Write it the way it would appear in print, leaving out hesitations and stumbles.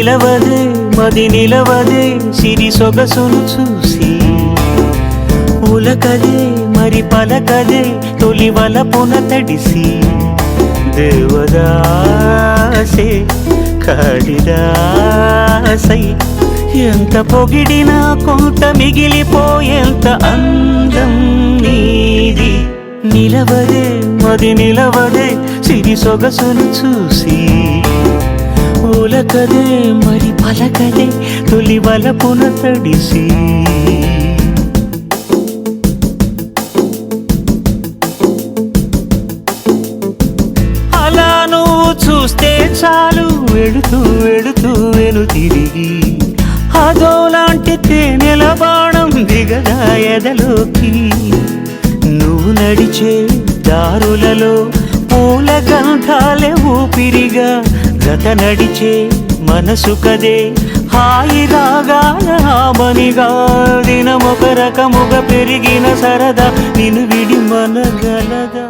నిలవదే మది నిలవదే సిరి సొగసును చూసి ఉలకదే మరి పలకదే తొలి వలపున తడిసి దేవదాసే కాళిదాసై ఎంత పొగిడినా కొంత మిగిలిపోయేంత అందం నీది నిలవదే మది నిలవదే సిరి సొగసును చూసి ఉలకదే మరి పలకదే తొలి వలపున తడిసి అలా నువ్వు చూస్తే చాలు వెళుతూ వెళుతూ వెను తిరిగి అదోలాంటి తేనెల బాణం దిగదా ఎదలోకి నువ్వు నడిచే దారులలో పూల గంధాలే ఊపిరిగా గత నడిచే మనసు కదే హాయి రాగాల హామనిగా దినమొక రకముగా పెరిగిన సరదా నిన్ను విడి మనగలదా.